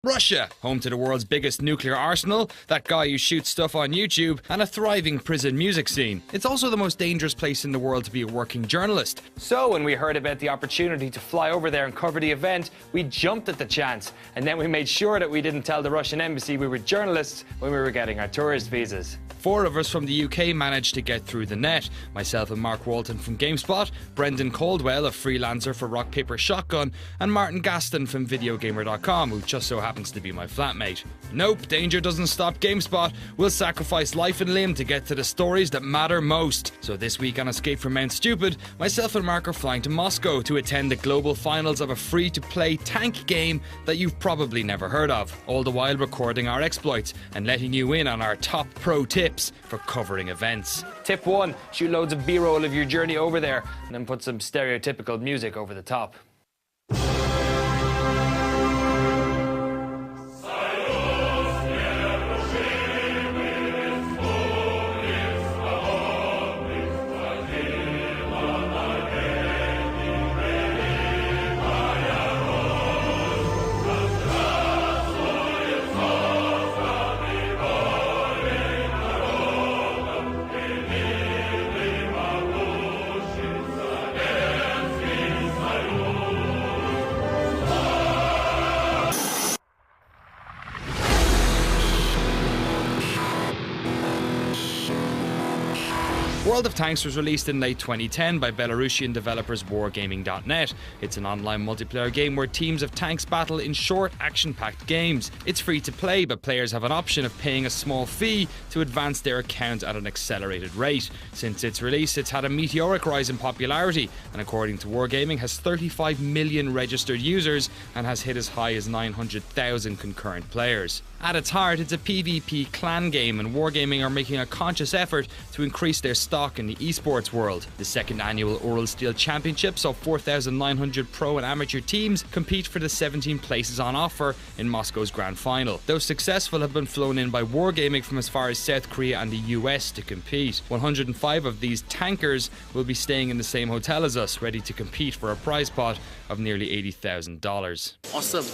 Russia, home to the world's biggest nuclear arsenal, that guy who shoots stuff on YouTube, and a thriving prison music scene. It's also the most dangerous place in the world to be a working journalist. So when we heard about the opportunity to fly over there and cover the event, we jumped at the chance. And then we made sure that we didn't tell the Russian embassy we were journalists when we were getting our tourist visas. 4 of us from the UK managed to get through the net. Myself and Mark Walton from GameSpot, Brendan Caldwell, a freelancer for Rock Paper Shotgun, and Martin Gaston from VideoGamer.com, who just so happens to be my flatmate. Nope, danger doesn't stop GameSpot. We'll sacrifice life and limb to get to the stories that matter most. So this week on Escape from Mount Stupid, myself and Mark are flying to Moscow to attend the global finals of a free-to-play tank game that you've probably never heard of, all the while recording our exploits and letting you in on our top pro tips for covering events. Tip 1, shoot loads of B-roll of your journey over there and then put some stereotypical music over the top. World of Tanks was released in late 2010 by Belarusian developers Wargaming.net. It's an online multiplayer game where teams of tanks battle in short, action-packed games. It's free to play, but players have an option of paying a small fee to advance their account at an accelerated rate. Since its release, it's had a meteoric rise in popularity, and according to Wargaming, has 35 million registered users and has hit as high as 900,000 concurrent players. At its heart, it's a PvP clan game, and Wargaming are making a conscious effort to increase their stock in the esports world. The second annual Ural Steel Championship saw 4,900 pro and amateur teams compete for the 17 places on offer in Moscow's grand final. Those successful have been flown in by Wargaming from as far as South Korea and the US to compete. 105 of these tankers will be staying in the same hotel as us, ready to compete for a prize pot of nearly $80,000. Awesome.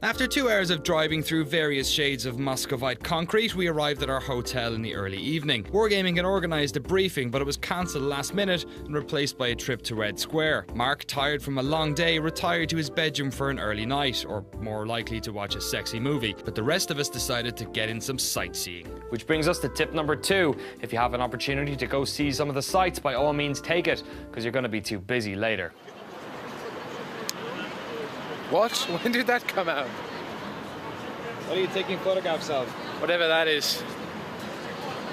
After 2 hours of driving through various shades of Muscovite concrete, we arrived at our hotel in the early evening. Wargaming had organised a briefing, but it was cancelled last minute and replaced by a trip to Red Square. Mark, tired from a long day, retired to his bedroom for an early night, or more likely to watch a sexy movie, but the rest of us decided to get in some sightseeing. Which brings us to tip number 2. If you have an opportunity to go see some of the sights, by all means take it, because you're going to be too busy later. What? When did that come out? What are you taking photographs of? Whatever that is.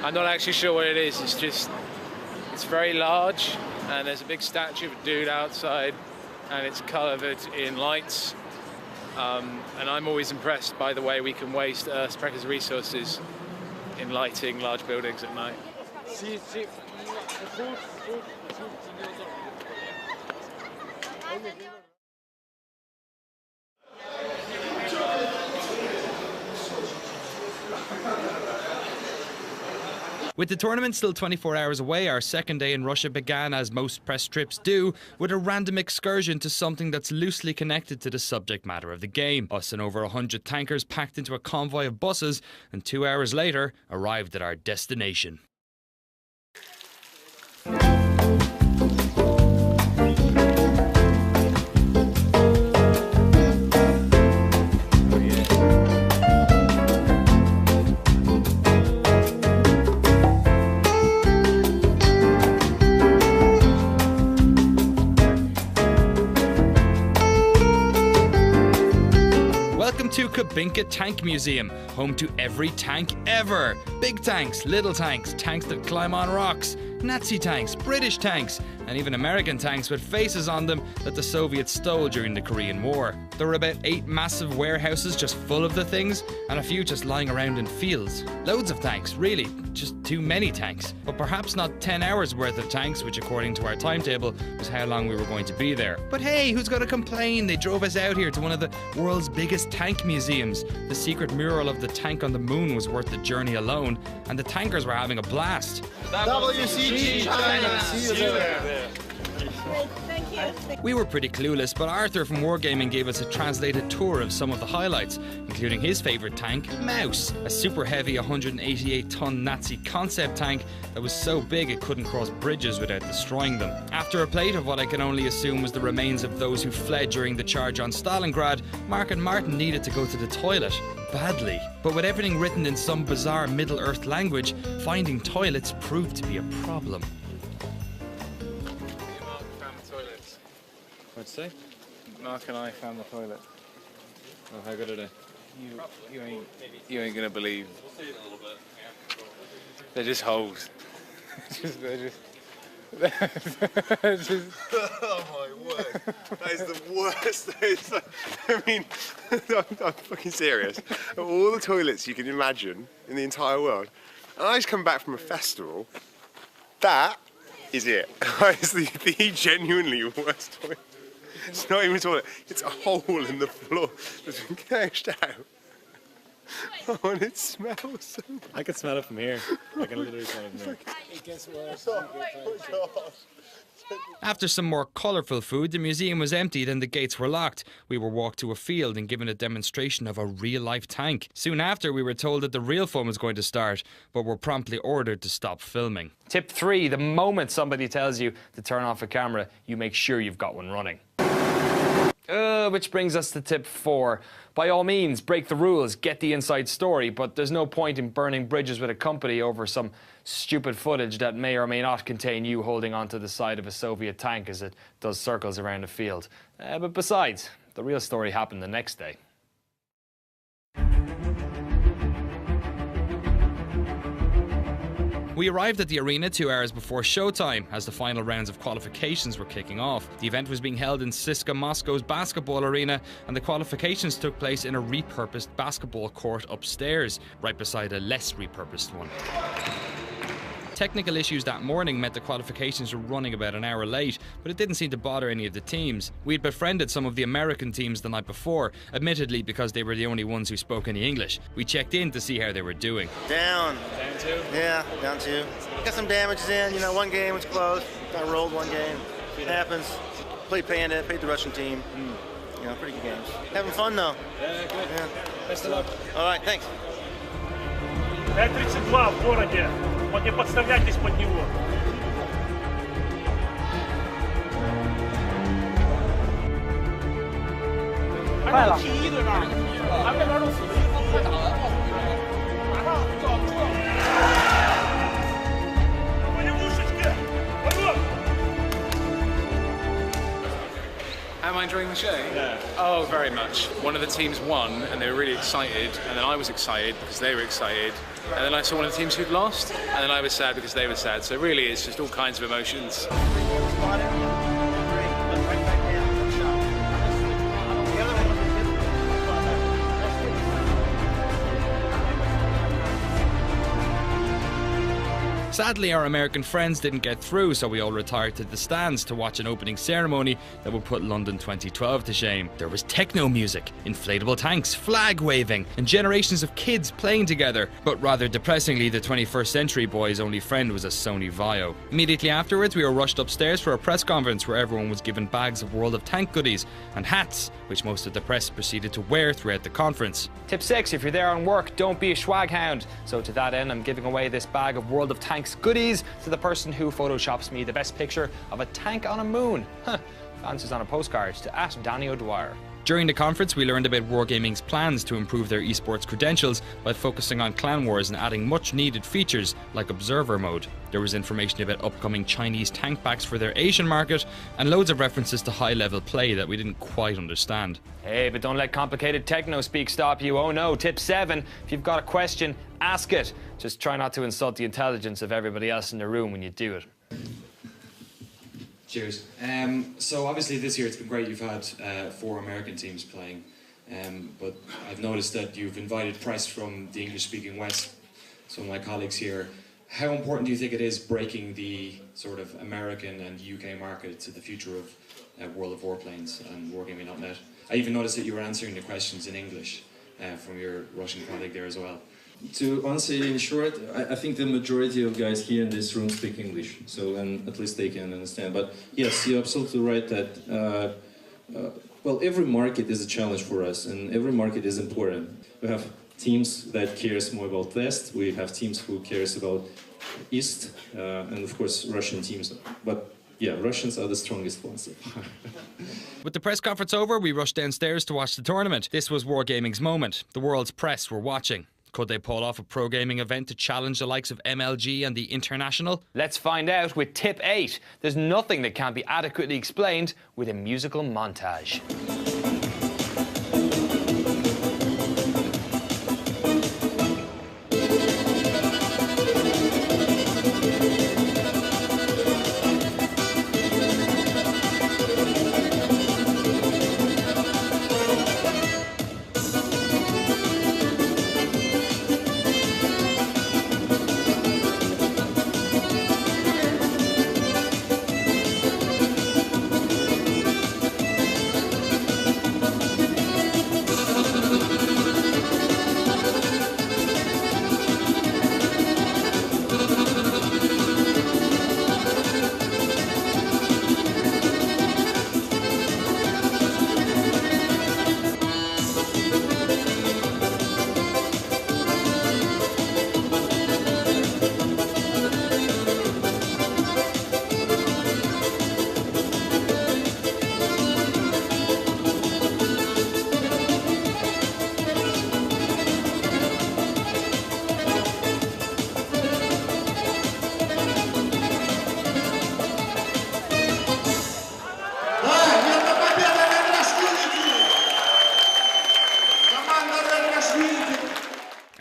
I'm not actually sure what it is. It's very large, and there's a big statue of a dude outside, and it's covered in lights. And I'm always impressed by the way we can waste Earth's precious resources in lighting large buildings at night. With the tournament still 24 hours away, our second day in Russia began, as most press trips do, with a random excursion to something that's loosely connected to the subject matter of the game. Us and over 100 tankers packed into a convoy of buses, and 2 hours later arrived at our destination. Welcome to Kubinka Tank Museum, home to every tank ever. Big tanks, little tanks, tanks that climb on rocks, Nazi tanks, British tanks, and even American tanks with faces on them that the Soviets stole during the Korean War. There were about 8 massive warehouses just full of the things, and a few just lying around in fields. Loads of tanks, really, just too many tanks. But perhaps not 10 hours worth of tanks, which according to our timetable was how long we were going to be there. But hey, who's going to complain? They drove us out here to one of the world's biggest tank museums. The secret mural of the tank on the moon was worth the journey alone, and the tankers were having a blast. WCG China. See you there. Thank you. We were pretty clueless, but Arthur from Wargaming gave us a translated tour of some of the highlights, including his favourite tank, Mouse, a super heavy 188-ton Nazi concept tank that was so big it couldn't cross bridges without destroying them. After a plate of what I can only assume was the remains of those who fled during the charge on Stalingrad, Mark and Martin needed to go to the toilet. Badly. But with everything written in some bizarre Middle-earth language, finding toilets proved to be a problem. What'd you say? Mark and I found the toilet. Oh, how good are they? You ain't gonna believe. They're just holes. they're just. Oh my word. That is the worst. I mean, I'm fucking serious. Of all the toilets you can imagine in the entire world, and I just come back from a festival, that is it. It's the genuinely worst toilet. It's not even a toilet, it's a hole in the floor that's been cashed out. Oh, and it smells so bad. I can smell it from here. I can literally smell it from here. It gets worse. Oh my God. After some more colourful food, the museum was emptied and the gates were locked. We were walked to a field and given a demonstration of a real-life tank. Soon after, we were told that the real fun was going to start, but were promptly ordered to stop filming. Tip 3, the moment somebody tells you to turn off a camera, you make sure you've got one running. Which brings us to tip 4. By all means, break the rules, get the inside story, but there's no point in burning bridges with a company over some stupid footage that may or may not contain you holding onto the side of a Soviet tank as it does circles around a field. But besides, the real story happened the next day. We arrived at the arena 2 hours before showtime as the final rounds of qualifications were kicking off. The event was being held in CSKA Moscow's basketball arena, and the qualifications took place in a repurposed basketball court upstairs, right beside a less repurposed one. Technical issues that morning meant the qualifications were running about an hour late, but it didn't seem to bother any of the teams. We'd befriended some of the American teams the night before, admittedly because they were the only ones who spoke any English. We checked in to see how they were doing. Down. Down 2? Yeah, down 2. Got some damages in, you know, one game was close. Got rolled one game. It happens. Played Panda, played the Russian team. You know, pretty good games. Having fun though. Yeah, good. Yeah. Best of luck. All right, thanks. 5:32 в городе. Вот не подставляйтесь под него. Am I enjoying the show? Yeah. Oh, very much. One of the teams won, and they were really excited, and then I was excited because they were excited, and then I saw one of the teams who'd lost, and then I was sad because they were sad. So really, it's just all kinds of emotions. Sadly, our American friends didn't get through, so we all retired to the stands to watch an opening ceremony that would put London 2012 to shame. There was techno music, inflatable tanks, flag waving, and generations of kids playing together. But rather depressingly, the 21st century boy's only friend was a Sony Vaio. Immediately afterwards, we were rushed upstairs for a press conference where everyone was given bags of World of Tank goodies and hats, which most of the press proceeded to wear throughout the conference. Tip 6, if you're there on work, don't be a swag hound. So to that end, I'm giving away this bag of World of Tanks goodies to the person who photoshops me the best picture of a tank on a moon. Answers on a postcard to @Danny O'Dwyer. During the conference, we learned about Wargaming's plans to improve their esports credentials by focusing on clan wars and adding much needed features like observer mode. There was information about upcoming Chinese tank packs for their Asian market and loads of references to high level play that we didn't quite understand. Hey, but don't let complicated techno speak stop you. Oh no, tip 7, if you've got a question, ask it. Just try not to insult the intelligence of everybody else in the room when you do it. Cheers. So obviously this year it's been great. You've had 4 American teams playing, but I've noticed that you've invited press from the English-speaking West, some of my colleagues here. How important do you think it is breaking the sort of American and UK market to the future of World of Warplanes and Wargaming.net? I even noticed that you were answering the questions in English from your Russian colleague there as well. To answer it in short, I think the majority of guys here in this room speak English, so and at least they can understand. But yes, you're absolutely right that well, every market is a challenge for us, and every market is important. We have teams that cares more about West. We have teams who cares about East, and of course Russian teams. But yeah, Russians are the strongest ones. With the press conference over, we rushed downstairs to watch the tournament. This was Wargaming's moment. The world's press were watching. Could they pull off a pro gaming event to challenge the likes of MLG and the International? Let's find out with tip 8. There's nothing that can't be adequately explained with a musical montage.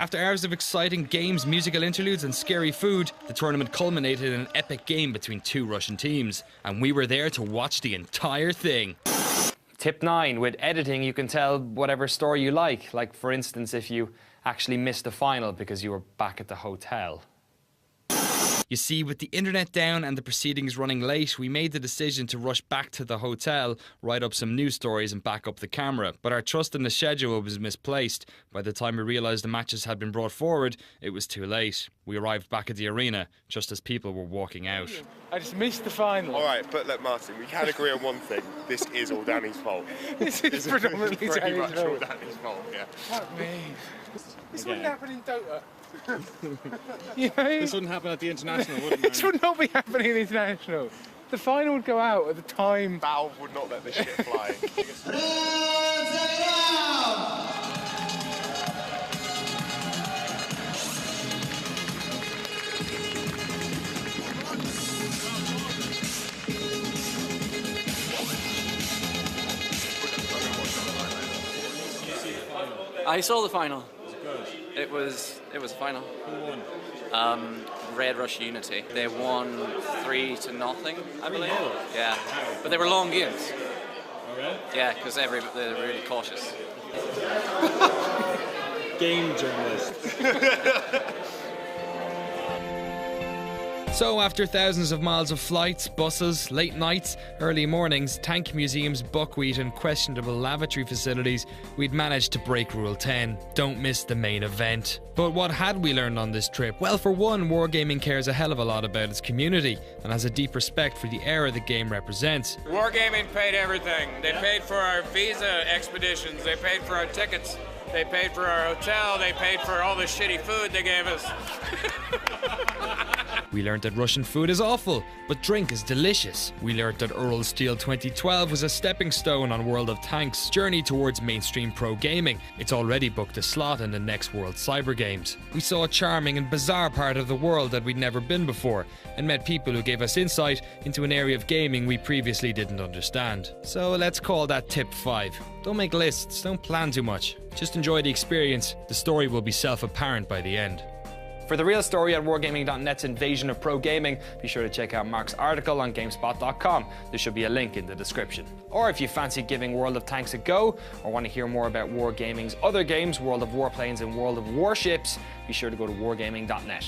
After hours of exciting games, musical interludes and scary food, the tournament culminated in an epic game between 2 Russian teams. And we were there to watch the entire thing. Tip 9. With editing, you can tell whatever story you like. Like, for instance, if you actually missed the final because you were back at the hotel. You see, with the internet down and the proceedings running late, we made the decision to rush back to the hotel, write up some news stories and back up the camera. But our trust in the schedule was misplaced. By the time we realised the matches had been brought forward, it was too late. We arrived back at the arena just as people were walking out. I just missed the final. All right, but look, Martin, we can agree on one thing. This is all Danny's fault. This is predominantly pretty Danny's much all fault. Danny's fault, yeah. Fuck me. This wouldn't happen in Dota. You know? This wouldn't happen at the International, would it? This would not be happening in the International. The final would go out at the time. Valve would not let this shit fly. I saw the final. Was it good? It was a final. Who won? Red Rush Unity. They won 3-0, I believe. 3-0? Yeah, but they were long games. All right. Yeah, because they're really cautious. Game journalist. So after thousands of miles of flights, buses, late nights, early mornings, tank museums, buckwheat and questionable lavatory facilities, we'd managed to break Rule 10. Don't miss the main event. But what had we learned on this trip? Well, for one, Wargaming cares a hell of a lot about its community and has a deep respect for the era the game represents. Wargaming paid everything. They paid for our visa expeditions, they paid for our tickets, they paid for our hotel, they paid for all the shitty food they gave us. We learned that Russian food is awful, but drink is delicious. We learned that Ural Steel 2012 was a stepping stone on World of Tanks' journey towards mainstream pro gaming. It's already booked a slot in the next World Cyber Games. We saw a charming and bizarre part of the world that we'd never been before, and met people who gave us insight into an area of gaming we previously didn't understand. So let's call that tip 5. Don't make lists, don't plan too much. Just enjoy the experience. The story will be self-apparent by the end. For the real story on Wargaming.net's invasion of pro gaming, be sure to check out Mark's article on GameSpot.com. There should be a link in the description. Or if you fancy giving World of Tanks a go, or want to hear more about Wargaming's other games, World of Warplanes and World of Warships, be sure to go to Wargaming.net.